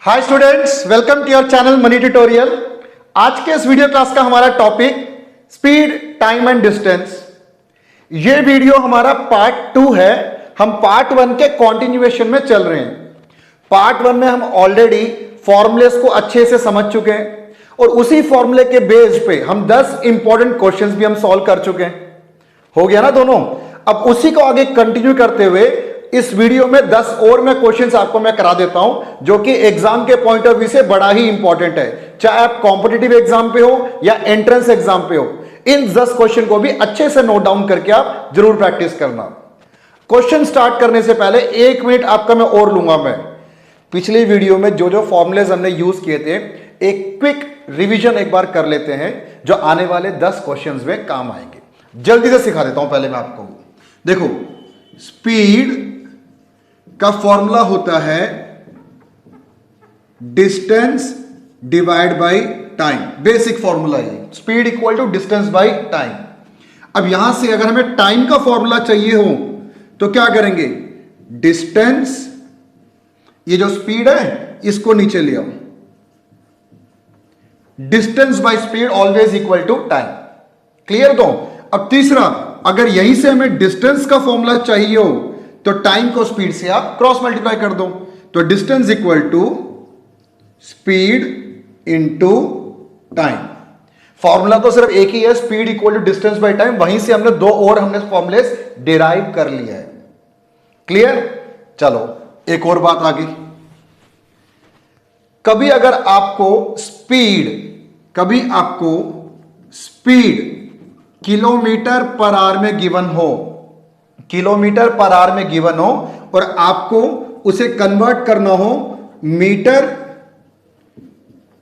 Hi students, welcome to your channel money tutorial. आज के इस वीडियो क्लास का हमारा topic speed, time and distance. ये वीडियो हमारा पार्ट 2 है। हम पार्ट 1 के कंटिन्यूएशन में चल रहे हैं। पार्ट 1 में हम ऑलरेडी फॉर्मूलेस को अच्छे से समझ चुके हैं और उसी फॉर्मूले के बेस पे हम 10 इंपॉर्टेंट क्वेश्चंस भी हम सॉल्व कर चुके हैं। हो गया ना दोनों। अब उसी को आगे कंटिन्यू करते हुए इस वीडियो में 10 और मैं क्वेश्चंस आपको मैं करा देता हूं जो कि एग्जाम के पॉइंट ऑफ व्यू से बड़ा ही इंपॉर्टेंट है, चाहे आप कॉम्पिटिटिव एग्जाम पे हो या एंट्रेंस एग्जाम पे हो। इन 10 क्वेश्चन को भी अच्छे से नोट डाउन करके आप जरूर प्रैक्टिस करना। क्वेश्चन स्टार्ट करने से पहले 1 मिनट आपका मैं और लूंगा। मैं पिछली वीडियो में जो जो फॉर्मुलेज हमने यूज किए थे, एक क्विक रिवीजन एक बार कर लेते हैं जो आने वाले 10 क्वेश्चंस में काम आएंगे। जल्दी से सिखा देता हूं। पहले मैं आपको देखो, स्पीड का फॉर्मूला होता है distance divide by time. Basic formula है speed equal to distance by time. अब यहां से अगर हमें टाइम का फॉर्मूला चाहिए हो तो क्या करेंगे, डिस्टेंस, ये जो स्पीड है इसको नीचे ले आओ, distance by speed always equal to time. Clear? दो। अब तीसरा, अगर यहीं से हमें डिस्टेंस का फॉर्मूला चाहिए हो तो टाइम को स्पीड से आप क्रॉस मल्टीप्लाई कर दो, तो distance equal to speed into time. Formula तो सिर्फ एक ही है, speed equal to distance by time. वहीं से हमने दो और हमने फॉर्मूले डिराइव कर लिया है। क्लियर? चलो एक और बात आगे। कभी आपको स्पीड किलोमीटर पर आवर में गिवन हो, किलोमीटर पर आवर में गिवन हो और आपको उसे कन्वर्ट करना हो मीटर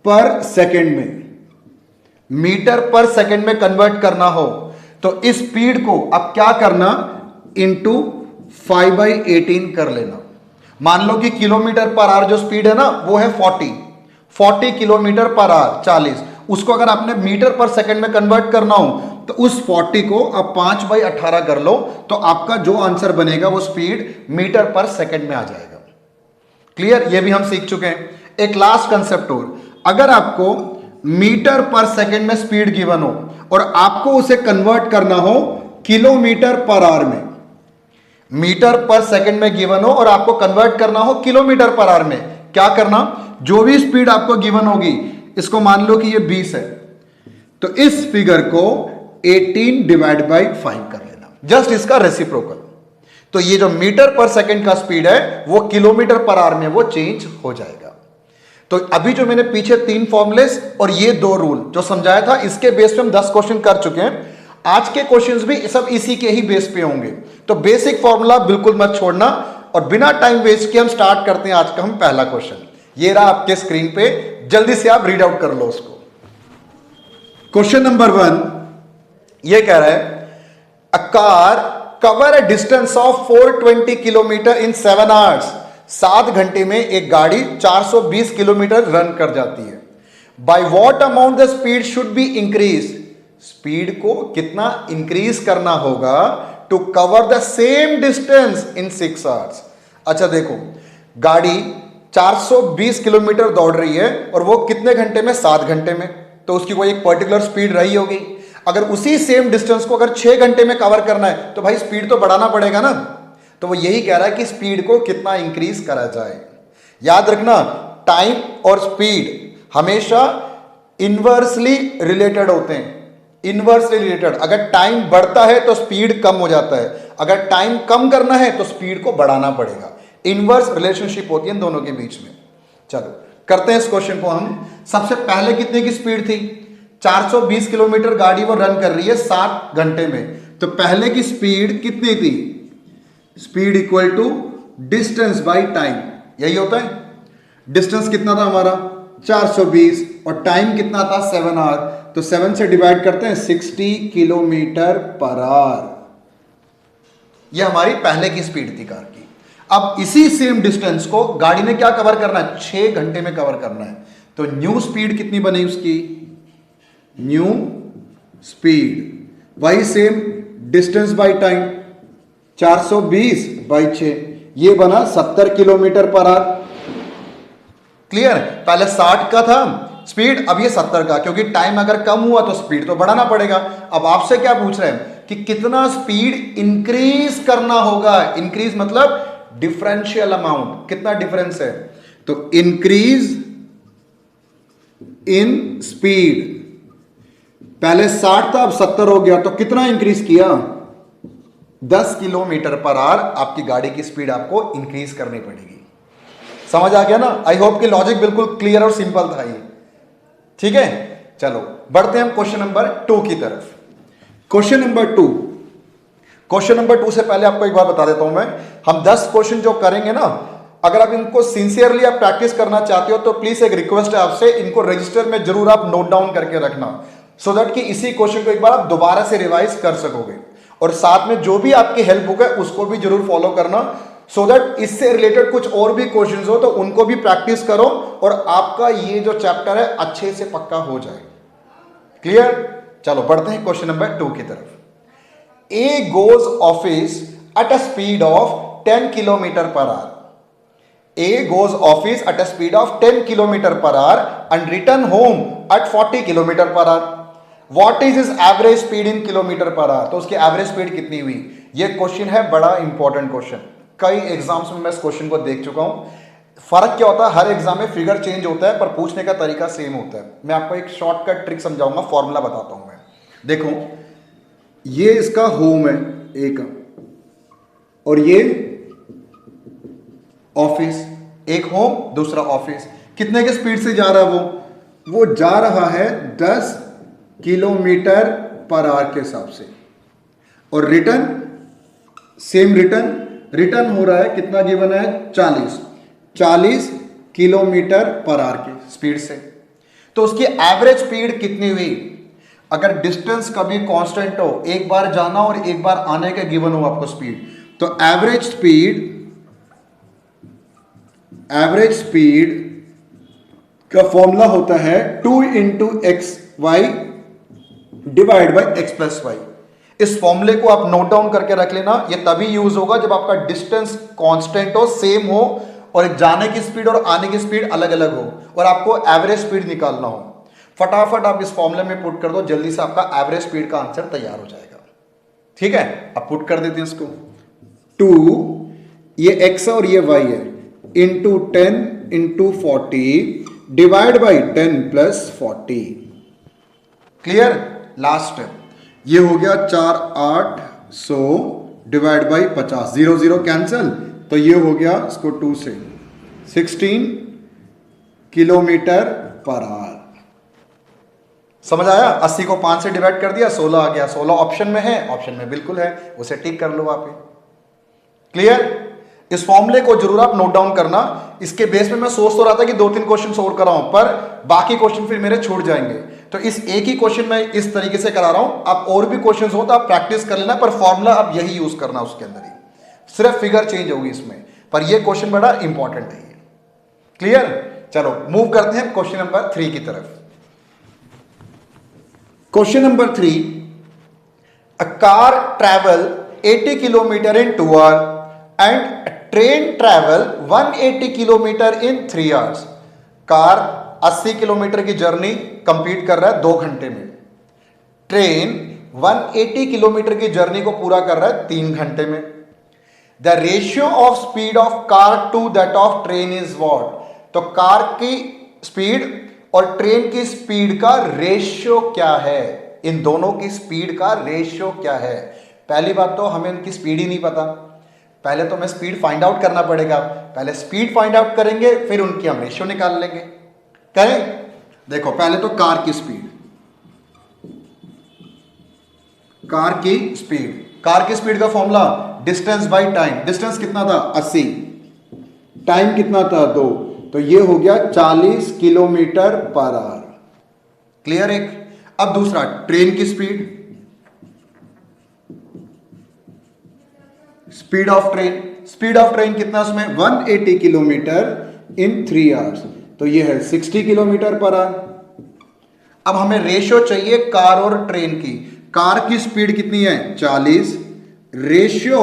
पर सेकंड में, मीटर पर सेकंड में कन्वर्ट करना हो तो इस स्पीड को अब क्या करना, इंटू 5/18 कर लेना। मान लो कि किलोमीटर पर आवर जो स्पीड है ना वो है 40 किलोमीटर पर आवर 40, उसको अगर आपने मीटर पर सेकंड में कन्वर्ट करना हो तो उस 40 को आप 5/18 कर लो तो आपका जो आंसर बनेगा वो स्पीड मीटर पर सेकंड में आ जाएगा। क्लियर? ये भी हम सीख चुके हैं। एक लास्ट कंसेप्ट और, अगर आपको मीटर पर सेकंड में स्पीड गिवन हो और आपको उसे कन्वर्ट करना हो किलोमीटर पर आवर में, मीटर पर सेकंड में गिवन हो और आपको कन्वर्ट करना हो किलोमीटर पर आवर में, क्या करना, जो भी स्पीड आपको गिवन होगी, इसको मान लो कि ये 20 है तो इस फिगर को 18 डिवाइड बाई 5 कर लेना, जस्ट इसका रेसिप्रोकल। तो ये जो मीटर पर सेकंड का स्पीड है वो किलोमीटर पर आवर में वो चेंज हो जाएगा। तो अभी जो मैंने पीछे 3 फॉर्मुलेस और ये 2 रूल जो समझाया था, इसके बेस पे हम 10 क्वेश्चन कर चुके हैं। आज के क्वेश्चंस भी सब इसी के ही बेस पे होंगे। तो बेसिक फॉर्मूला बिल्कुल मत छोड़ना और बिना टाइम वेस्ट के हम स्टार्ट करते हैं आज का हम पहला क्वेश्चन। ये रहा आपके स्क्रीन पे, जल्दी से आप रीड आउट कर लो उसको। क्वेश्चन नंबर 1 ये कह रहा है, a car cover a distance of 420 kilometre in 7 hours. 7 घंटे में एक गाड़ी 420 किलोमीटर रन कर जाती है। By what amount the speed should be increase. Speed को कितना इंक्रीज करना होगा to cover the same distance in 6 hours. अच्छा देखो, गाड़ी 420 किलोमीटर दौड़ रही है और वो कितने घंटे में, 7 घंटे में, तो उसकी कोई एक पर्टिकुलर स्पीड रही होगी। अगर उसी सेम डिस्टेंस को अगर 6 घंटे में कवर करना है तो भाई स्पीड तो बढ़ाना पड़ेगा ना। तो वो यही कह रहा है कि स्पीड को कितना इंक्रीज करा जाए। याद रखना, टाइम और स्पीड हमेशा इनवर्सली रिलेटेड होते हैं, इनवर्सली रिलेटेड। अगर टाइम बढ़ता है तो स्पीड कम हो जाता है, अगर टाइम कम करना है तो स्पीड को बढ़ाना पड़ेगा। इनवर्स रिलेशनशिप होती है इन दोनों के बीच में। चलो करते हैं इस क्वेश्चन को हम। सबसे पहले कितने की स्पीड थी, 420 किलोमीटर गाड़ी वो रन कर रही है 7 घंटे में, तो पहले की स्पीड कितनी थी, speed equal to distance by time. यही होता है। डिस्टेंस कितना था हमारा 420 और टाइम कितना था 7 आवर, तो 7 से डिवाइड करते हैं 60 किलोमीटर पर आवर। यह हमारी पहले की स्पीड थी कार की। अब इसी सेम डिस्टेंस को गाड़ी ने क्या कवर करना है, 6 घंटे में कवर करना है। तो न्यू स्पीड कितनी बनी उसकी, न्यू स्पीड वही सेम डिस्टेंस बाय टाइम 420/6, ये बना 70 किलोमीटर पर आवर। क्लियर, पहले 60 का था स्पीड, अब ये 70 का, क्योंकि टाइम अगर कम हुआ तो स्पीड तो बढ़ाना पड़ेगा। अब आपसे क्या पूछ रहे हैं कि कितना स्पीड इंक्रीज करना होगा। इंक्रीज मतलब डिफरेंशियल अमाउंट, कितना डिफरेंस है, तो इंक्रीज इन स्पीड, पहले 60 था अब 70 हो गया, तो कितना इंक्रीज किया, 10 किलोमीटर पर आवर आपकी गाड़ी की स्पीड आपको इंक्रीज करनी पड़ेगी। समझ आ गया ना? आई होप कि लॉजिक बिल्कुल क्लियर और सिंपल था ये। ठीक है, चलो बढ़ते हैं हम क्वेश्चन नंबर 2 की तरफ। क्वेश्चन नंबर 2, क्वेश्चन नंबर 2 से पहले आपको एक बात बता देता हूं मैं, हम 10 क्वेश्चन जो करेंगे ना, अगर आप इनको सिंसियरली आप प्रैक्टिस करना चाहते हो तो प्लीज एक रिक्वेस्ट है आपसे, इनको रजिस्टर में जरूर आप नोट डाउन करके रखना, सो दैट कि इसी क्वेश्चन को एक बार आप दोबारा से रिवाइज कर सकोगे। और साथ में जो भी आपकी हेल्प होगा उसको भी जरूर फॉलो करना, सो दैट इससे रिलेटेड कुछ और भी क्वेश्चंस हो तो उनको भी प्रैक्टिस करो और आपका ये जो चैप्टर है अच्छे से पक्का हो जाए। क्लियर? चलो बढ़ते हैं क्वेश्चन नंबर 2 की तरफ। A goes office at a speed of 10 kilometer per hour. A goes office at a speed of 10 kilometer per hour and return home at 40 kilometer per hour. What is his average speed in kilometer per hour? तो उसकी average speed कितनी हुई? ये question है, बड़ा important question. कई exams में मैं इस क्वेश्चन को देख चुका हूं। फर्क क्या होता है, हर एग्जाम में फिगर चेंज होता है पर पूछने का तरीका सेम होता है। मैं आपको एक शॉर्टकट ट्रिक समझाऊंगा, फॉर्मूला बताता हूं मैं। देखो, ये इसका होम है ए का, और ये ऑफिस, एक होम दूसरा ऑफिस। कितने के स्पीड से जा रहा है वो जा रहा है 10 किलोमीटर पर आवर के हिसाब से, और रिटर्न सेम रिटर्न हो रहा है, कितना गिवन है, 40 किलोमीटर पर आवर की स्पीड से। तो उसकी एवरेज स्पीड कितनी हुई? अगर डिस्टेंस कभी कांस्टेंट हो, एक बार जाना और एक बार आने का गिवन हो आपको स्पीड, तो एवरेज स्पीड का फॉर्मूला होता है 2 into X Y divide by X plus Y. इस फॉर्मूले को आप नोट डाउन करके रख लेना, ये तभी यूज होगा जब आपका डिस्टेंस कांस्टेंट हो, सेम हो, और जाने की स्पीड और आने की स्पीड अलग अलग हो, और आपको एवरेज स्पीड निकालना हो। फटाफट आप इस फॉर्मूले में पुट कर दो, जल्दी से आपका एवरेज स्पीड का आंसर तैयार हो जाएगा। ठीक है, अब पुट कर देते हैं इसको। 2 ये x है और ये y है, into 10 into 40 divide by 10 plus 40। Clear? Last है, ये हो गया 4 800 डिवाइड बाई 50, 0 0 कैंसल, तो ये हो गया इसको 2 से 16 किलोमीटर पर आवर। समझ आया? 80 को 5 से डिवाइड कर दिया, 16 आ गया। 16 ऑप्शन में है, ऑप्शन में बिल्कुल है, उसे टिक कर लो आप। क्लियर? इस फॉर्मूले को जरूर आप नोट डाउन करना। इसके बेस में मैं सोच तो रहा था कि 2-3 क्वेश्चन और कराऊं, पर बाकी क्वेश्चन फिर मेरे छूट जाएंगे, तो इस एक ही क्वेश्चन में इस तरीके से करा रहा हूं। आप और भी क्वेश्चन हो तो आप प्रैक्टिस कर लेना, पर फॉर्मूला आप यही यूज करना उसके अंदर ही, सिर्फ फिगर चेंज होगी इसमें, पर यह क्वेश्चन बड़ा इंपॉर्टेंट है। क्लियर? चलो मूव करते हैं क्वेश्चन नंबर 3 की तरफ। Question number 3, a car travel 80 kilometer in 2 hours and a train travel 180 kilometer in 3 hours. Car 80 kilometre की जर्नी कंप्लीट कर रहा है 2 घंटे में, ट्रेन 180 किलोमीटर की जर्नी को पूरा कर रहा है 3 घंटे में। The ratio of speed of car to that of train is what? तो कार की स्पीड और ट्रेन की स्पीड का रेशियो क्या है? इन दोनों की स्पीड का रेशियो क्या है? पहली बात तो हमें उनकी स्पीड ही नहीं पता, पहले तो हमें स्पीड फाइंड आउट करना पड़ेगा। पहले स्पीड फाइंड आउट करेंगे, फिर उनकी हम रेशियो निकाल लेंगे। करें? देखो, पहले तो कार की स्पीड का formula distance by time. Distance कितना था? 80, टाइम कितना था? 2, तो ये हो गया 40 किलोमीटर पर आवर। क्लियर? एक। अब दूसरा, ट्रेन की स्पीड ऑफ ट्रेन कितना उसमें? 180 किलोमीटर इन 3 आवर्स, तो ये है 60 किलोमीटर पर आवर। अब हमें रेशियो चाहिए कार और ट्रेन की। कार की स्पीड कितनी है? 40, रेशियो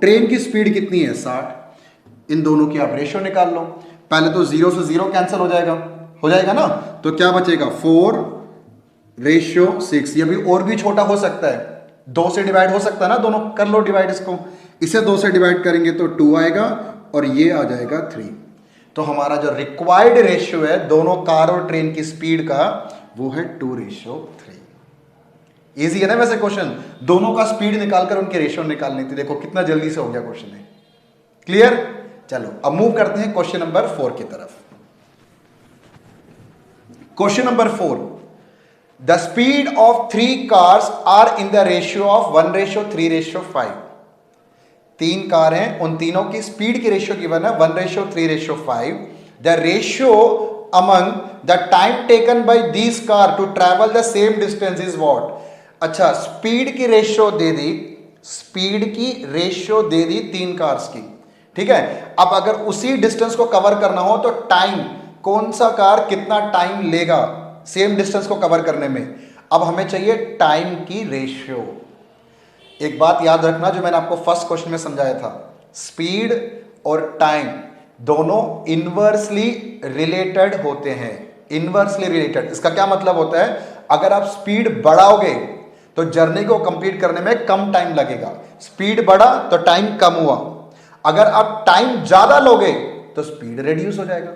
ट्रेन की स्पीड कितनी है? 60। इन दोनों की आप रेशियो निकाल लो। पहले तो 0 से 0 कैंसिल हो जाएगा ना, तो क्या बचेगा 4:6। ये भी और भी छोटा हो सकता है, 2 से डिवाइड हो सकता है ना, दोनों कर लो डिवाइड इसको, इसे 2 से डिवाइड करेंगे तो 2 आएगा और ये आ जाएगा 3। तो हमारा जो रिक्वायर्ड रेशियो है दोनों कार और ट्रेन की स्पीड का वो है 2:3। इजी है ना वैसे क्वेश्चन, दोनों का स्पीड निकालकर उनके रेशियो निकालनी थी। देखो कितना जल्दी से हो गया क्वेश्चन है। क्लियर? चलो अब मूव करते हैं क्वेश्चन नंबर 4 की तरफ। Question number 4, the speed of 3 cars are in the ratio of 1:3:5। 3 car हैं, उन तीनों की स्पीड की रेशियो गिवन है 1:3:5। The ratio among the time taken by these car to travel the same distance is what. अच्छा, speed की ratio दे दी, स्पीड की रेशियो दे दी 3 कार्स की, ठीक है। अब अगर उसी डिस्टेंस को कवर करना हो तो टाइम, कौन सा कार कितना टाइम लेगा सेम डिस्टेंस को कवर करने में। अब हमें चाहिए टाइम की रेशियो। एक बात याद रखना जो मैंने आपको फर्स्ट क्वेश्चन में समझाया था, स्पीड और टाइम दोनों इनवर्सली रिलेटेड होते हैं। इनवर्सली रिलेटेड इसका क्या मतलब होता है, अगर आप स्पीड बढ़ाओगे तो जर्नी को कंप्लीट करने में कम टाइम लगेगा, स्पीड बढ़ा तो टाइम कम हुआ। अगर आप टाइम ज्यादा लोगे तो स्पीड रिड्यूस हो जाएगा।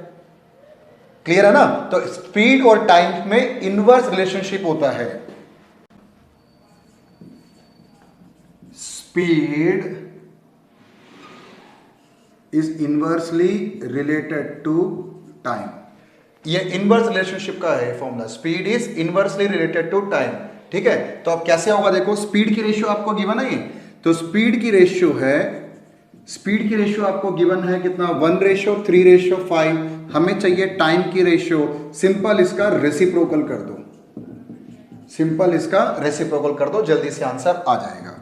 क्लियर है ना? तो स्पीड और टाइम में इनवर्स रिलेशनशिप होता है। Speed is inversely related to time. ये इनवर्स रिलेशनशिप का है formula, speed is inversely related to time. ठीक है, तो अब कैसे होगा, देखो स्पीड की रेशियो आपको गिवन है, तो स्पीड की रेशियो है, स्पीड की रेशियो आपको गिवन है कितना 1:3:5। हमें चाहिए टाइम की रेशियो, सिंपल इसका रेसिप्रोकल कर दो, सिंपल इसका रेसिप्रोकल कर दो, जल्दी से आंसर आ जाएगा।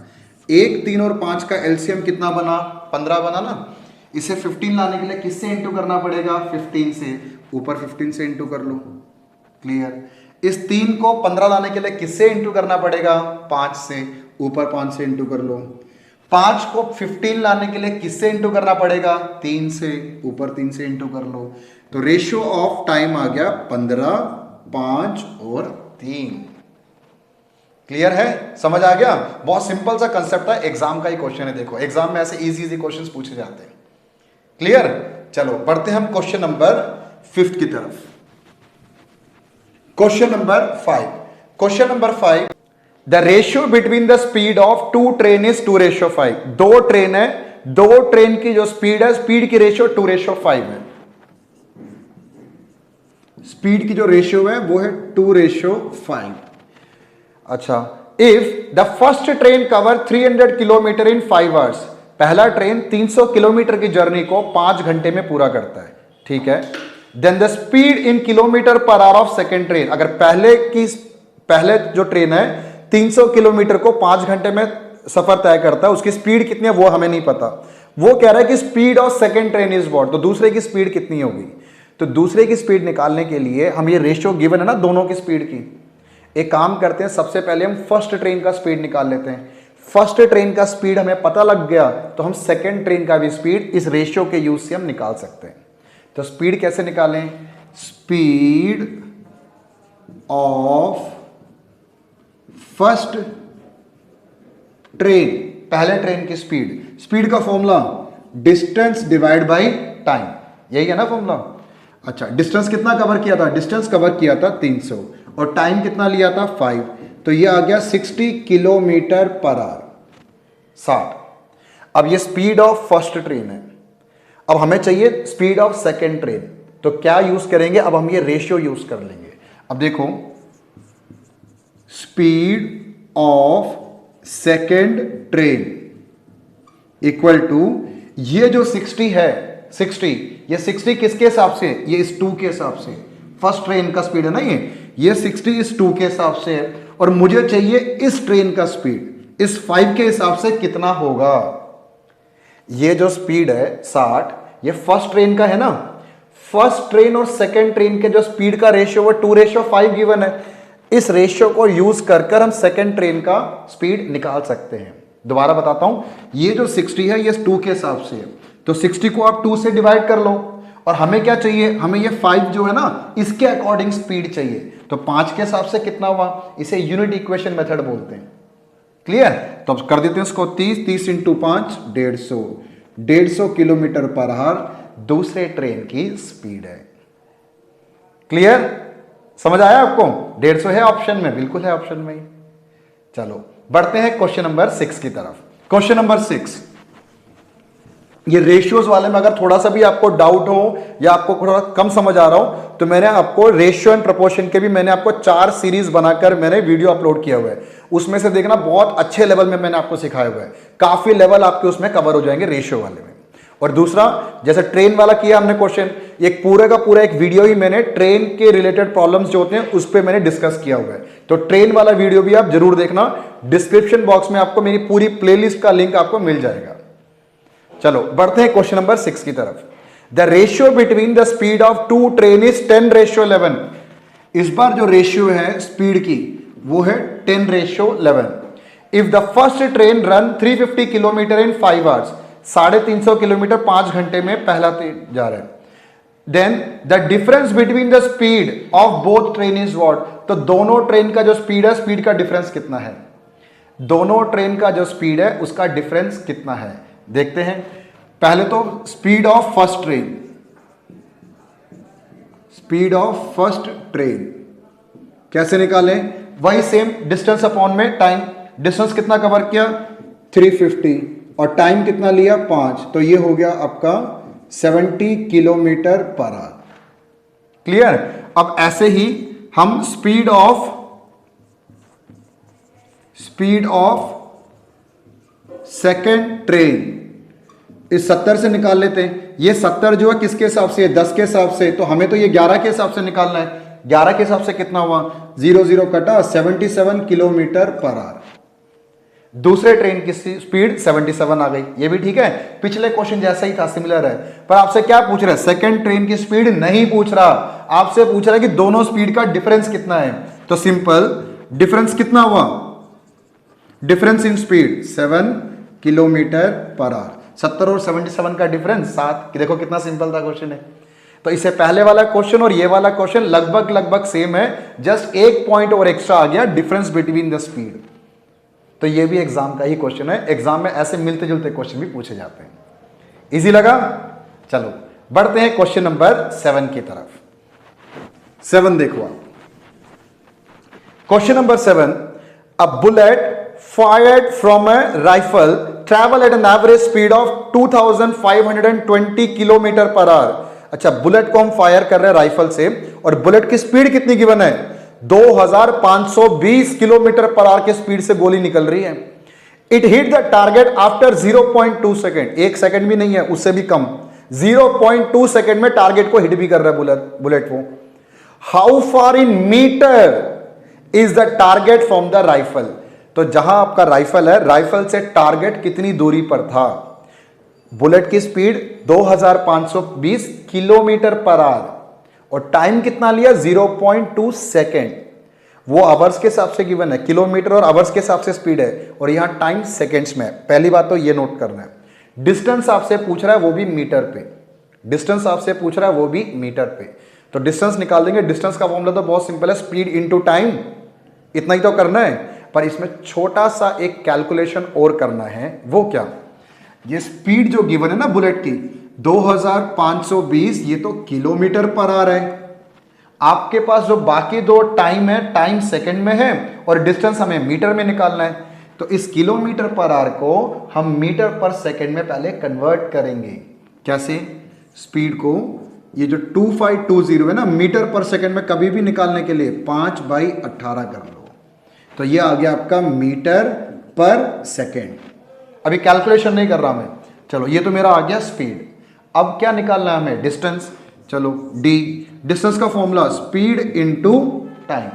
1, 3 और 5 का एलसीएम कितना बना, 15 बना ना। इसे 15 लाने के लिए किससे इंटू करना पड़ेगा, 15 से, ऊपर 15 से इंटू कर लो। क्लियर? इस 3 को 15 लाने के लिए किससे इंटू करना पड़ेगा, 5 से, ऊपर 5 से इंटू कर लो। 5 को 15 लाने के लिए किससे इंटू करना पड़ेगा, 3 से, ऊपर 3 से इंटू कर लो। तो रेशियो ऑफ टाइम आ गया 15, 5 और 3। क्लियर है? समझ आ गया? बहुत सिंपल सा कंसेप्ट है, एग्जाम का ही क्वेश्चन है। देखो एग्जाम में ऐसे इजी इजी क्वेश्चंस पूछे जाते हैं। क्लियर? चलो बढ़ते हैं हम क्वेश्चन नंबर 5 की तरफ। Question number 5, question number 5, the ratio between the speed of 2 train is 2:5। 2 train है, 2 ट्रेन की जो स्पीड है, स्पीड की रेशियो 2:5 है। स्पीड की जो रेशियो है वो है 2:5। अच्छा, if the first train cover 300 kilometre in 5 hours, पहला ट्रेन 300 किलोमीटर की जर्नी को 5 घंटे में पूरा करता है, ठीक है। Then the speed in kilometre per hour of second train, अगर पहले जो ट्रेन है 300 किलोमीटर को 5 घंटे में सफर तय करता है, उसकी स्पीड कितनी है वो हमें नहीं पता। वो कह रहा है कि speed of second train is what, तो दूसरे की स्पीड कितनी होगी। तो दूसरे की स्पीड निकालने के लिए हम, ये रेशियो गिवन है ना दोनों की स्पीड की, एक काम करते हैं, सबसे पहले हम फर्स्ट ट्रेन का स्पीड निकाल लेते हैं। फर्स्ट ट्रेन का स्पीड हमें पता लग गया तो हम सेकेंड ट्रेन का भी स्पीड इस रेशियो के यूज से हम निकाल सकते हैं। तो स्पीड कैसे निकालें, स्पीड ऑफ फर्स्ट ट्रेन, पहले ट्रेन की स्पीड, स्पीड का formula distance divide by time, यही है ना फॉर्मूला। अच्छा, डिस्टेंस कितना कवर किया था, डिस्टेंस कवर किया था 300 और टाइम कितना लिया था 5, तो ये आ गया 60 किलोमीटर पर आवर, 60। अब ये स्पीड ऑफ फर्स्ट ट्रेन है, अब हमें चाहिए स्पीड ऑफ सेकेंड ट्रेन, तो क्या यूज करेंगे, अब हम ये रेशियो यूज कर लेंगे। अब देखो speed of second train equal to ये जो 60 है, 60, ये 60 किसके हिसाब से, ये इस 2 के हिसाब से, फर्स्ट ट्रेन का स्पीड है ना ये 60 इस 2 के हिसाब से है, और मुझे चाहिए इस ट्रेन का स्पीड इस 5 के हिसाब से कितना होगा। ये जो स्पीड है 60, ये फर्स्ट ट्रेन का है ना, फर्स्ट ट्रेन और सेकेंड ट्रेन के जो स्पीड का रेशियो वो 2:5 गिवन है। इस रेशियो को यूज कर हम सेकेंड ट्रेन का स्पीड निकाल सकते हैं। दोबारा बताता हूं, ये जो 60 है ये 2 के हिसाब से है, तो 60 को आप 2 से डिवाइड कर लो और हमें क्या चाहिए, हमें ये 5 जो है ना इसके अकॉर्डिंग स्पीड चाहिए। तो 5 के हिसाब से कितना हुआ, इसे यूनिट इक्वेशन मेथड बोलते हैं। क्लियर? तो अब कर देते हैं इसको 30 इंटू 5 150 किलोमीटर पर आवर दूसरे ट्रेन की स्पीड है। क्लियर? समझ आया आपको? 150 है ऑप्शन में, बिल्कुल है ऑप्शन में। चलो बढ़ते हैं क्वेश्चन नंबर 6 की तरफ। क्वेश्चन नंबर 6, ये रेशियोज वाले में अगर थोड़ा सा भी आपको डाउट हो या आपको थोड़ा कम समझ आ रहा हो तो मैंने आपको रेशियो एंड प्रोपोर्शन के भी मैंने आपको 4 सीरीज बनाकर मैंने वीडियो अपलोड किया हुआ है, उसमें से देखना बहुत अच्छे लेवल में मैंने आपको सिखाया हुआ है। काफी लेवल आपके उसमें कवर हो जाएंगे रेशियो वाले में। और दूसरा, जैसे ट्रेन वाला किया हमने क्वेश्चन, एक पूरे का पूरा एक वीडियो ही मैंने ट्रेन के रिलेटेड प्रॉब्लम्स जो होते हैं उस पर मैंने डिस्कस किया हुआ है। तो ट्रेन वाला वीडियो भी आप जरूर देखना, डिस्क्रिप्शन बॉक्स में आपको मेरी पूरी प्लेलिस्ट का लिंक आपको मिल जाएगा। चलो बढ़ते हैं क्वेश्चन नंबर 6 की तरफ। The ratio between the speed of two train is 10:11। इस बार जो रेशियो है स्पीड की वो है 10:11। If the first train run 350 kilometre in 5 hours, 350 kilometre 5 घंटे में पहला ट्रेन जा रहा है, then the difference between the speed of both train is what. तो दोनों ट्रेन का जो स्पीड है, स्पीड का डिफरेंस कितना है, दोनों ट्रेन का जो स्पीड है उसका डिफरेंस कितना है देखते हैं। पहले तो speed of first train, speed of first train कैसे निकालें, वही सेम डिस्टेंस अपॉन में टाइम। डिस्टेंस कितना कवर किया 350 और टाइम कितना लिया 5, तो ये हो गया आपका 70 किलोमीटर पर आवर। क्लियर? अब ऐसे ही हम स्पीड ऑफ सेकेंड ट्रेन इस 70 से निकाल लेते हैं। ये 70 जो है किसके हिसाब से, 10 के हिसाब से, तो हमें तो ये 11 के हिसाब से निकालना है। 11 के हिसाब से कितना हुआ, 0 कटा, 77 किलोमीटर पर आवर। दूसरे ट्रेन की स्पीड 77 आ गई, ये भी ठीक है, पिछले क्वेश्चन जैसा ही था, सिमिलर है। पर आपसे क्या पूछ रहा है, सेकंड ट्रेन की स्पीड नहीं पूछ रहा, आपसे पूछ रहा है कि दोनों स्पीड का डिफरेंस कितना है। तो सिंपल डिफरेंस कितना हुआ, difference in speed 7 kilometre per our. 70 और 77 का डिफरेंस 7। देखो कितना सिंपल था क्वेश्चन है। तो इससे पहले वाला क्वेश्चन और ये वाला क्वेश्चन लगभग सेम है, जस्ट एक पॉइंट और एक्स्ट्रा आ गया, डिफरेंस बिटवीन द स्पीड। तो ये भी एग्जाम का ही क्वेश्चन है, एग्जाम में ऐसे मिलते जुलते क्वेश्चन भी पूछे जाते हैं। इजी लगा? चलो बढ़ते हैं क्वेश्चन नंबर 7 की तरफ। 7 देखो आप, question number 7, a bullet fired from a rifle travel at an average speed of 2520 kilometre per hour. अच्छा, बुलेट को हम फायर कर रहे हैं राइफल से और बुलेट की स्पीड कितनी गिवन है, 2520 किलोमीटर पर आवर के स्पीड से गोली निकल रही है। It hit the target after 0.2 second, 1 second भी नहीं है, उससे भी कम, 0.2 सेकेंड में टारगेट को हिट भी कर रहा है बुलेट वो। How far in metre is the target from the rifle. तो जहां आपका राइफल है, राइफल से टारगेट कितनी दूरी पर था। बुलेट की स्पीड 2520 किलोमीटर पर आवर और टाइम कितना लिया 0.2 सेकेंड। वो आवर्स के हिसाब से गिवन है, किलोमीटर और आवर्स के हिसाब से स्पीड है और यहां टाइम सेकेंड्स में। पहली बात तो ये नोट करना है। डिस्टेंस आपसे पूछ रहा है वो भी मीटर पे, डिस्टेंस आपसे पूछ रहा है वो भी मीटर पे। तो डिस्टेंस निकाल देंगे। डिस्टेंस का फॉर्मूला तो बहुत सिंपल है, स्पीड इनटू टाइम, इतना ही तो करना है। पर इसमें छोटा सा एक कैलकुलेशन और करना है। वो क्या, ये स्पीड जो गिवन है ना बुलेट की 2520, ये तो किलोमीटर पर आ रहा है। आपके पास जो बाकी दो टाइम है, टाइम सेकंड में है और डिस्टेंस हमें मीटर में निकालना है। तो इस किलोमीटर पर आवर को हम मीटर पर सेकंड में पहले कन्वर्ट करेंगे। कैसे, स्पीड को ये जो 2520 है ना, मीटर पर सेकंड में कभी भी निकालने के लिए 5/18 कर लो, तो ये आ गया आपका मीटर पर सेकेंड। अभी कैलकुलेशन नहीं कर रहा मैं, चलो ये तो मेरा आ गया स्पीड। अब क्या निकालना है हमें, डिस्टेंस। चलो डी, डिस्टेंस का फॉर्मूला स्पीड इनटू टाइम,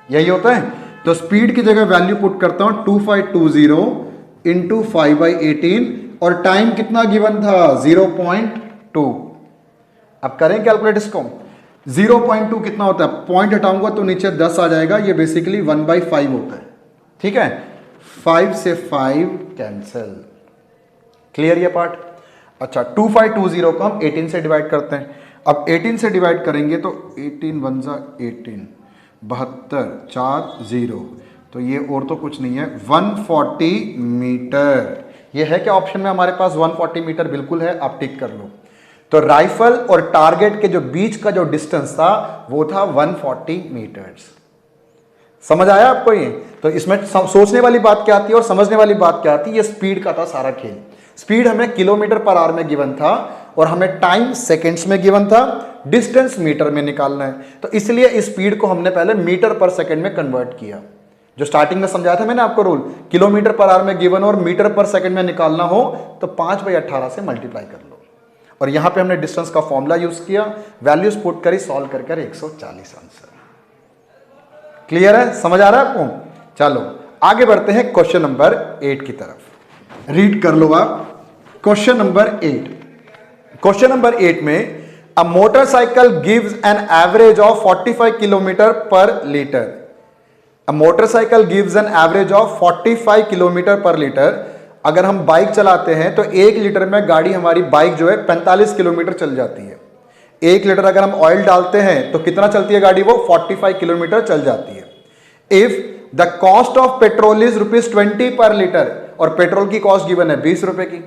यही होता है। तो स्पीड की जगह वैल्यू पुट करता हूं 2520 इंटू 5/18 और टाइम कितना गिवन था 0.2। अब करें कैलकुलेट इसको। 0.2 कितना होता है, पॉइंट हटाऊंगा तो नीचे 10 आ जाएगा, ये बेसिकली 1/5 होता है। ठीक है, 5 से 5 कैंसिल। क्लियर ये पार्ट? अच्छा, 2520 को हम 18 से डिवाइड करते हैं। अब 18 से डिवाइड करेंगे तो 18 वन जा 18, 72, 4 0, तो ये और तो कुछ नहीं है 140 मीटर। ये है क्या ऑप्शन में हमारे पास 140 मीटर? बिल्कुल है, आप टिक कर लो। तो राइफल और टारगेट के जो बीच का जो डिस्टेंस था वो था 140 मीटर्स। समझ आया आपको ये? तो इसमें सोचने वाली बात क्या आती है और समझने वाली बात क्या आती है? ये स्पीड का था सारा खेल। स्पीड हमें किलोमीटर पर आवर में गिवन था और हमें टाइम सेकेंड्स में गिवन था, डिस्टेंस मीटर में निकालना है। तो इसलिए इस स्पीड को हमने पहले मीटर पर सेकंड में कन्वर्ट किया। जो स्टार्टिंग में समझाया था मैंने आपको रूल, किलोमीटर पर आवर में गिवन और मीटर पर सेकंड में निकालना हो तो 5/18 से मल्टीप्लाई कर लो। और यहां पे हमने डिस्टेंस का फॉर्मूला यूज किया, वैल्यूज पुट करी, सॉल्व कर 140 आंसर। क्लियर है? समझ आ रहा है आपको? चलो आगे बढ़ते हैं क्वेश्चन नंबर 8 की तरफ। रीड कर लो आप क्वेश्चन नंबर 8। क्वेश्चन नंबर 8 में a motorcycle gives an average of 45 kilometre per litre. A motorcycle gives an average of 45 kilometre per litre. अगर हम बाइक चलाते हैं तो 1 लीटर में गाड़ी हमारी बाइक जो है 45 किलोमीटर चल जाती है। 1 लीटर अगर हम ऑयल डालते हैं तो कितना चलती है गाड़ी? वो 45 किलोमीटर चल जाती है। If the cost of petrol is ₹20 per litre, और पेट्रोल की कॉस्ट गिवन है 20 रुपए की।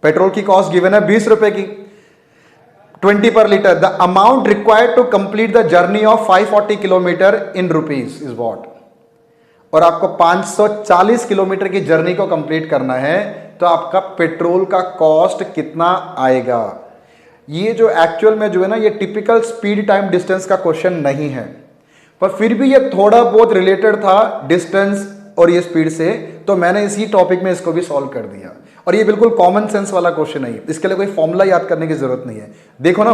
पेट्रोल की कॉस्ट गिवन है 20 रुपए की, 20 per litre. The amount required to complete the journey of 540 kilometre in rupees is what? और आपको 540 किलोमीटर की जर्नी को कंप्लीट करना है तो आपका पेट्रोल का कॉस्ट कितना आएगा? ये जो एक्चुअल में जो है ना, ये टिपिकल स्पीड टाइम डिस्टेंस का क्वेश्चन नहीं है, पर फिर भी ये थोड़ा बहुत रिलेटेड था डिस्टेंस और ये स्पीड से, तो मैंने इसी टॉपिक में इसको भी सॉल्व कर दिया। और ये बिल्कुल कॉमन सेंस वाला क्वेश्चन है, इसके लिए कोई फॉर्मूला याद करने की जरूरत नहीं है। देखो ना,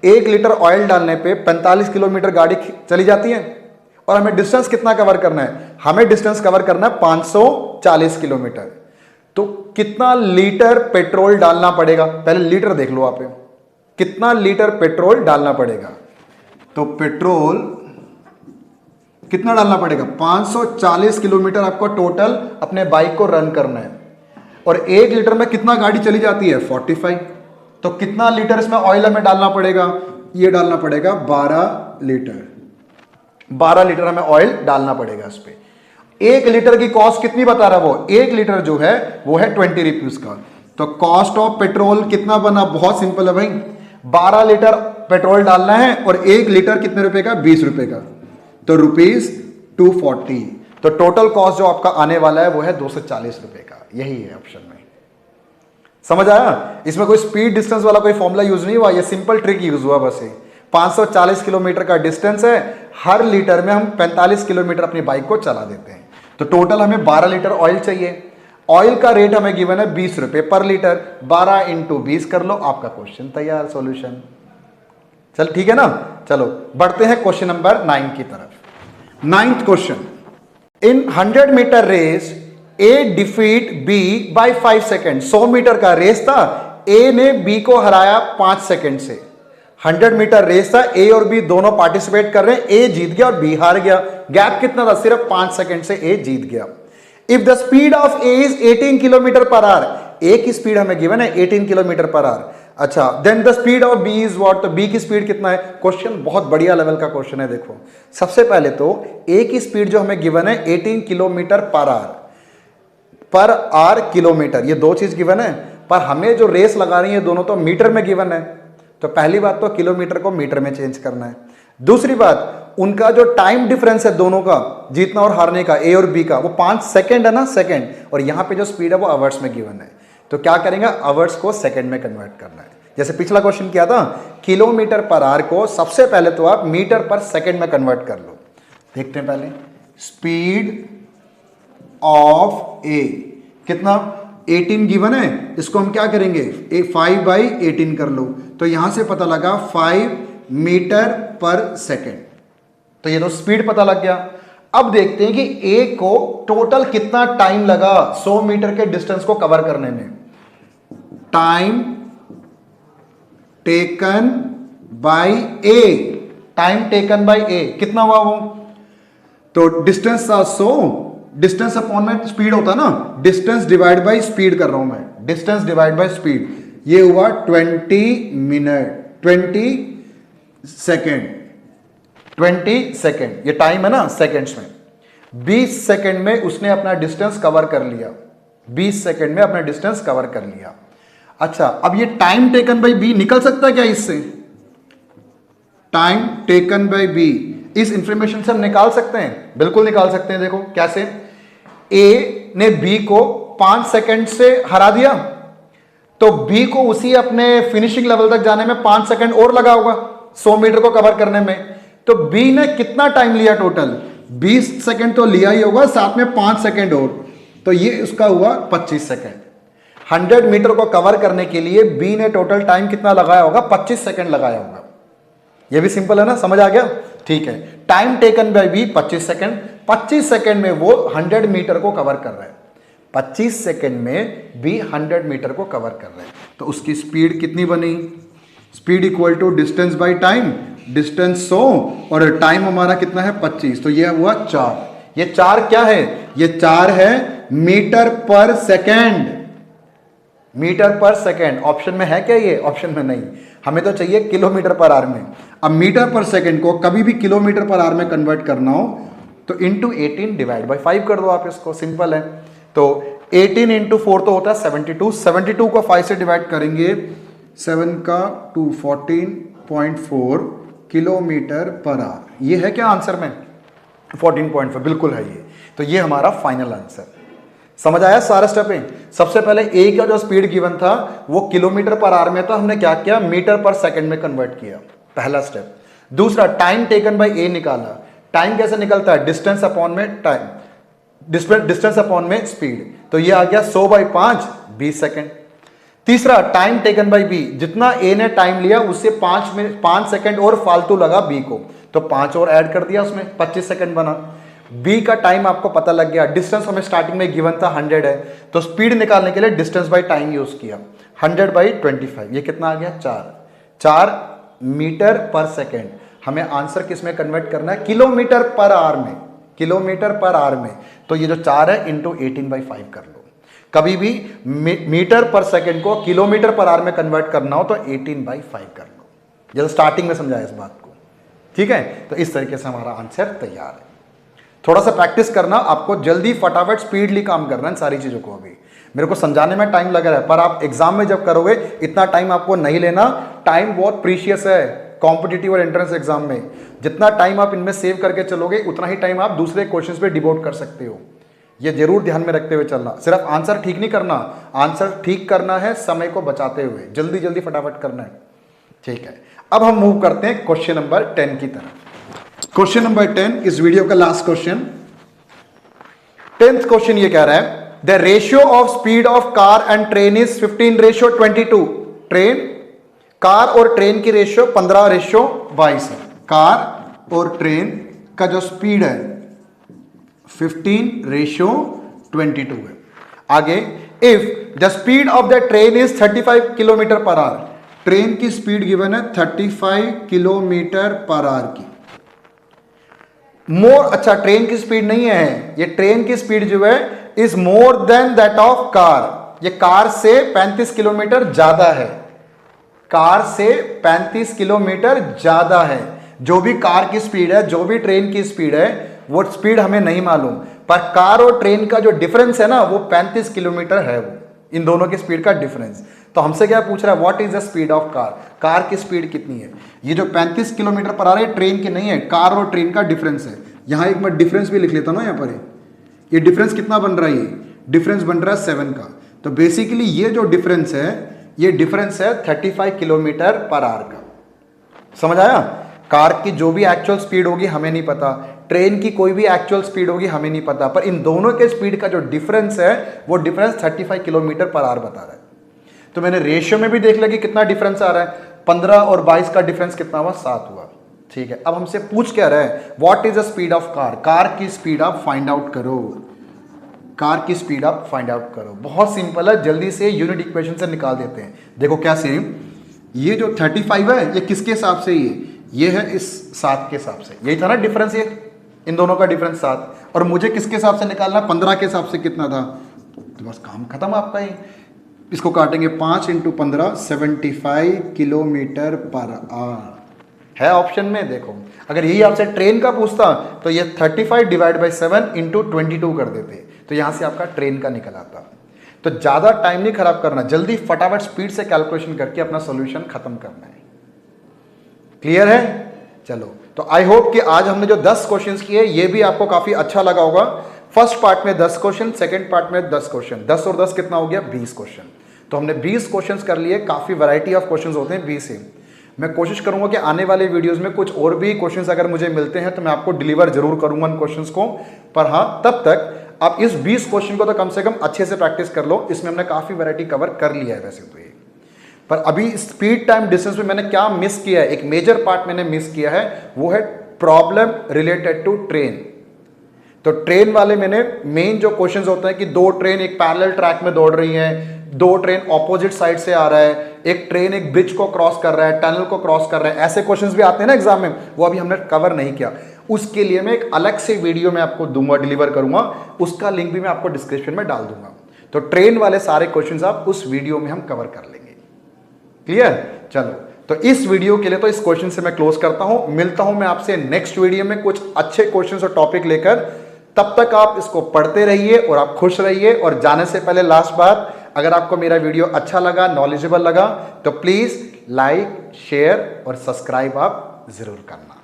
1 लीटर ऑयल डालने पे 45 किलोमीटर गाड़ी चली जाती है और हमें डिस्टेंस कितना कवर करना है? हमें डिस्टेंस कवर करना है 540 किलोमीटर। तो कितना लीटर पेट्रोल डालना पड़ेगा? पहले लीटर देख लो आप, कितना लीटर पेट्रोल डालना पड़ेगा? तो पेट्रोल कितना डालना पड़ेगा? 540 किलोमीटर आपको टोटल अपने बाइक को रन करना है, और 1 लीटर में कितना गाड़ी चली जाती है? 45। तो कितना लीटर इसमें ऑयल हमें डालना पड़ेगा? ये डालना पड़ेगा 12 लीटर। 12 लीटर हमें ऑयल डालना पड़ेगा इस पे। 1 लीटर की कॉस्ट कितनी बता रहा है वो? 1 लीटर जो है वो है 20 रुपीज का। तो कॉस्ट ऑफ पेट्रोल कितना बना? बहुत सिंपल है भाई, 12 लीटर पेट्रोल डालना है और 1 लीटर कितने रुपए का? 20 रुपए का, तो ₹240। तो टोटल कॉस्ट जो आपका आने वाला है वो है 240 रुपए का। यही है ऑप्शन में। समझ आया? इसमें कोई स्पीड डिस्टेंस वाला कोई फॉर्मूला यूज नहीं हुआ, ये सिंपल ट्रिक यूज हुआ बस। 540 किलोमीटर का डिस्टेंस है, हर लीटर में हम 45 किलोमीटर अपनी बाइक को चला देते हैं। तो टोटल हमें 12 लीटर ऑयल चाहिए। ऑयल का रेट हमें गिवन है 20 रुपए पर लीटर। 12 × 20 कर लो, आपका क्वेश्चन तैयार, सॉल्यूशन। चल ठीक है ना? चलो बढ़ते हैं क्वेश्चन नंबर 9 की तरफ। 9th question, in 100 metre race A defeat B by 5 second. 100 metre का रेस था, ए ने बी को हराया 5 सेकेंड से। 100 मीटर रेस था, ए और बी दोनों पार्टिसिपेट कर रहे हैं, ए जीत गया और बी हार गया। गैप कितना था? सिर्फ 5 सेकेंड से ए जीत गया। If the speed of A is 18 kilometre per hour, A की स्पीड हमें गिवन है 18 किलोमीटर पर आवर। अच्छा, then the speed of B is what? तो बी की स्पीड कितना है? क्वेश्चन बहुत बढ़िया लेवल का क्वेश्चन है। देखो सबसे पहले तो ए की स्पीड जो हमें गिवन है 18 किलोमीटर पर आवर किलोमीटर, ये दो चीज गिवन है, पर हमें जो रेस लगा रही है दोनों तो मीटर में गिवन है। तो पहली बात तो किलोमीटर को मीटर में चेंज करना है। दूसरी बात, उनका जो टाइम डिफरेंस है दोनों का, जीतना और हारने का, ए और बी का, वो 5 सेकेंड है ना, सेकेंड। और यहां पे जो स्पीड है वो आवर्स में गिवन है। तो क्या करेंगे? आवर्स को सेकेंड में कन्वर्ट करना है। जैसे पिछला क्वेश्चन किया था, किलोमीटर पर आवर को सबसे पहले तो आप मीटर पर सेकेंड में कन्वर्ट कर लो। देखते हैं पहले, स्पीड ऑफ ए कितना? 18 गिवन है, इसको हम क्या करेंगे? 5/18 कर लो। तो यहां से पता लगा 5 मीटर पर सेकेंड। तो ये तो स्पीड पता लग गया। अब देखते हैं कि ए को टोटल कितना टाइम लगा 100 मीटर के डिस्टेंस को कवर करने में। Time taken by A, time taken by A कितना हुआ वो? तो डिस्टेंस था 100, डिस्टेंस अपॉन में स्पीड होता ना, डिस्टेंस डिवाइड बाय स्पीड कर रहा हूं मैं, डिस्टेंस डिवाइड बाय स्पीड, ये हुआ 20 मिनट। 20 सेकेंड, 20 सेकेंड, ये टाइम है ना सेकेंड्स में। 20 सेकेंड में उसने अपना डिस्टेंस कवर कर लिया, 20 सेकेंड में अपना डिस्टेंस कवर कर लिया। अच्छा, अब ये टाइम टेकन बाई बी निकल सकता है क्या इससे? टाइम टेकन बाई बी, इस इंफॉर्मेशन से हम निकाल सकते हैं, बिल्कुल निकाल सकते हैं। देखो कैसे, ए ने बी को 5 सेकेंड से हरा दिया, तो बी को उसी अपने फिनिशिंग लेवल तक जाने में 5 सेकेंड और लगा होगा 100 मीटर को कवर करने में। तो बी ने कितना टाइम लिया टोटल? 20 सेकेंड तो लिया ही होगा, साथ में 5 सेकेंड और, तो ये उसका हुआ 25 सेकेंड। 100 मीटर को कवर करने के लिए बी ने टोटल टाइम कितना लगाया होगा? 25 सेकेंड लगाया होगा। ये भी सिंपल है ना, समझ आ गया? ठीक है, time taken by B 25 second. 25 second में वो 100 मीटर को कवर कर रहा है। 25 सेकेंड में बी 100 मीटर को कवर कर रहा है, तो उसकी स्पीड कितनी बनी? Speed equal to distance by time, distance 100 और टाइम हमारा कितना है? 25, तो यह हुआ 4। ये 4 क्या है? ये 4 है मीटर पर सेकेंड। मीटर पर सेकेंड ऑप्शन में है क्या? ये ऑप्शन में नहीं, हमें तो चाहिए किलोमीटर पर आवर में। अब मीटर पर सेकेंड को कभी भी किलोमीटर पर आवर में कन्वर्ट करना हो तो इंटू 18 डिवाइड बाई 5 कर दो आप इसको, सिंपल है। तो 18 इंटू 4 तो होता है 72, 72 को 5 से डिवाइड करेंगे, 7 का 2 14.4 किलोमीटर पर आवर। ये है क्या आंसर में? 14.4 बिल्कुल है ये। तो ये हमारा फाइनल आंसर। समझ आया सारा स्टेपिंग? सबसे पहले ए का जो स्पीड गिवन था वो किलोमीटर पर आवर में था, हमने क्या किया? मीटर पर सेकंड में कन्वर्ट किया, पहला स्टेप। दूसरा, टाइम टेकन बाय ए निकाला। टाइम कैसे निकलता है? डिस्टेंस अपॉन में टाइम, डिस्टेंस अपॉन में स्पीड, तो ये आ गया 100 बाई 5, 20 सेकेंड। तीसरा, टाइम टेकन बाय बी, जितना ए ने टाइम लिया उससे 5 सेकेंड और फालतू लगा बी को, तो 5 और ऐड कर दिया उसमें, 25 सेकेंड बना। बी का टाइम आपको पता लग गया, डिस्टेंस हमें स्टार्टिंग में गिवन था 100 है, तो स्पीड निकालने के लिए डिस्टेंस बाय टाइम यूज किया, 100 बाई 25, ये कितना आ गया? 4 मीटर पर सेकेंड। हमें आंसर किस में कन्वर्ट करना है? किलोमीटर पर आवर में, किलोमीटर पर आवर में। तो ये जो 4 है इंटू 18/5 कर लो। कभी भी मीटर पर सेकेंड को किलोमीटर पर आवर में कन्वर्ट करना हो तो 18/5 कर लो, जैसे स्टार्टिंग में समझाया इस बात को, ठीक है? तो इस तरीके से हमारा आंसर तैयार है। थोड़ा सा प्रैक्टिस करना, आपको जल्दी फटाफट स्पीडली काम करना है इन सारी चीज़ों को। अभी मेरे को समझाने में टाइम लग रहा है, पर आप एग्जाम में जब करोगे इतना टाइम आपको नहीं लेना। टाइम बहुत प्रीशियस है कॉम्पिटिटिव और एंट्रेंस एग्जाम में। जितना टाइम आप इनमें सेव करके चलोगे उतना ही टाइम आप दूसरे क्वेश्चंस पे डिवोट कर सकते हो। ये जरूर ध्यान में रखते हुए चलना। सिर्फ आंसर ठीक नहीं करना, आंसर ठीक करना है समय को बचाते हुए, जल्दी जल्दी फटाफट करना है, ठीक है? अब हम मूव करते हैं क्वेश्चन नंबर 10 की तरफ। क्वेश्चन नंबर 10 इस वीडियो का लास्ट क्वेश्चन। 10th क्वेश्चन ये कह रहा है the ratio of speed of car and train is 15:22। Train, car और ट्रेन की रेशियो 15:22 है। कार और ट्रेन का जो स्पीड है 15:22 है। आगे, if the speed of the train is 35 kilometre per our, train की स्पीड गिवन है 35 किलोमीटर पर आवर की। मोर, अच्छा ट्रेन की स्पीड नहीं है, ये ट्रेन की स्पीड जो है is more than that of car, ये कार से 35 किलोमीटर ज्यादा है, कार से 35 किलोमीटर ज्यादा है। जो भी कार की स्पीड है, जो भी ट्रेन की स्पीड है, वो स्पीड हमें नहीं मालूम, पर कार और ट्रेन का जो डिफरेंस है ना वो 35 किलोमीटर है, वो इन दोनों की स्पीड का डिफरेंस। तो हमसे क्या पूछ रहा है? What is the speed of car, car की स्पीड कितनी है? ये जो 35 किलोमीटर पर आ रहा है ट्रेन की नहीं है, कार और ट्रेन का डिफरेंस है। यहां एक मैं डिफरेंस भी लिख लेता हूं ना, यहां पर ये डिफरेंस कितना बन रहा है? ये डिफरेंस बन रहा है 7 का। तो बेसिकली ये जो डिफरेंस है, ये डिफरेंस है 35 किलोमीटर पर आवर का। समझ आया? कार की जो भी एक्चुअल स्पीड होगी हमें नहीं पता, ट्रेन की कोई भी एक्चुअल स्पीड होगी हमें नहीं पता, पर इन दोनों के स्पीड का जो डिफरेंस है वो डिफरेंस 35 किलोमीटर पर आवर बता रहा है। तो मैंने रेशियो में भी देख लिया कि कितना डिफरेंस आ रहा है, 15 और 22 का डिफरेंस कितना हुआ? 7 हुआ, ठीक है? अब हमसे पूछ क्या रहा है? What is the speed of car, car की स्पीड आप फाइंड आउट करो, कार की स्पीड आप फाइंड आउट करो। बहुत सिंपल है, जल्दी से यूनिट इक्वेशन से निकाल देते हैं। देखो कैसे, ये जो 35 है ये किसके हिसाब से? ये है इस 7 के हिसाब से, यही था ना डिफरेंस, ये इन दोनों का डिफरेंस 7, और मुझे किसके हिसाब से निकालना? 15 के हिसाब से कितना था? तो बस काम खत्म आपका। ही इसको काटेंगे 5 इंटू 15 75 किलोमीटर पर आवर है ऑप्शन में। देखो अगर यही आपसे ट्रेन का पूछता तो ये 35 डिवाइड बाई 7 इंटू 22 कर देते, तो यहां से आपका ट्रेन का निकल आता। तो ज्यादा टाइम नहीं खराब करना, जल्दी फटाफट स्पीड से कैलकुलेशन करके अपना सॉल्यूशन खत्म करना है। क्लियर है? चलो, तो आई होप कि आज हमने जो 10 क्वेश्चंस किए ये भी आपको काफी अच्छा लगा होगा। फर्स्ट पार्ट में 10 क्वेश्चन, सेकंड पार्ट में 10 क्वेश्चन, 10 और 10 कितना हो गया? 20 क्वेश्चन। तो हमने 20 क्वेश्चंस कर लिए, काफी वैरायटी ऑफ क्वेश्चंस होते हैं 20 से। मैं कोशिश करूंगा कि आने वाले वीडियोस में कुछ और भी क्वेश्चंस अगर मुझे मिलते हैं तो मैं आपको डिलीवर जरूर करूंगा उन क्वेश्चंस को। पर हाँ, तब तक आप इस 20 क्वेश्चन को तो कम से कम अच्छे से प्रैक्टिस कर लो। इसमें हमने काफी वैरायटी कवर कर लिया है वैसे तो ये। पर अभी स्पीड टाइम डिस्टेंस में मैंने क्या मिस किया है, एक मेजर पार्ट मैंने मिस किया है, वो है प्रॉब्लम रिलेटेड टू ट्रेन। तो ट्रेन वाले मैंने मेन जो क्वेश्चंस होते हैं कि दो ट्रेन एक पैरेलल ट्रैक में दौड़ रही हैं, दो ट्रेन ऑपोजिट साइड से आ रहा है, एक ट्रेन एक ब्रिज को क्रॉस कर रहा है, टनल को क्रॉस कर रहा है, ऐसे क्वेश्चंस भी आते हैं ना एग्जाम में, वो अभी हमने कवर नहीं किया। उसके लिए मैं एक अलग से वीडियो में आपको दूंगा, डिलीवर करूंगा, उसका लिंक भी मैं आपको डिस्क्रिप्शन में डाल दूंगा। तो ट्रेन वाले सारे क्वेश्चंस आप उस वीडियो में हम कवर कर लेंगे। क्लियर? चलो, तो इस वीडियो के लिए तो इस क्वेश्चन से मैं क्लोज करता हूं। मिलता हूं मैं आपसे नेक्स्ट वीडियो में कुछ अच्छे क्वेश्चंस और टॉपिक लेकर। तब तक आप इसको पढ़ते रहिए और आप खुश रहिए। और जाने से पहले लास्ट बात, अगर आपको मेरा वीडियो अच्छा लगा, नॉलेजेबल लगा, तो प्लीज लाइक, शेयर और सब्सक्राइब आप जरूर करना।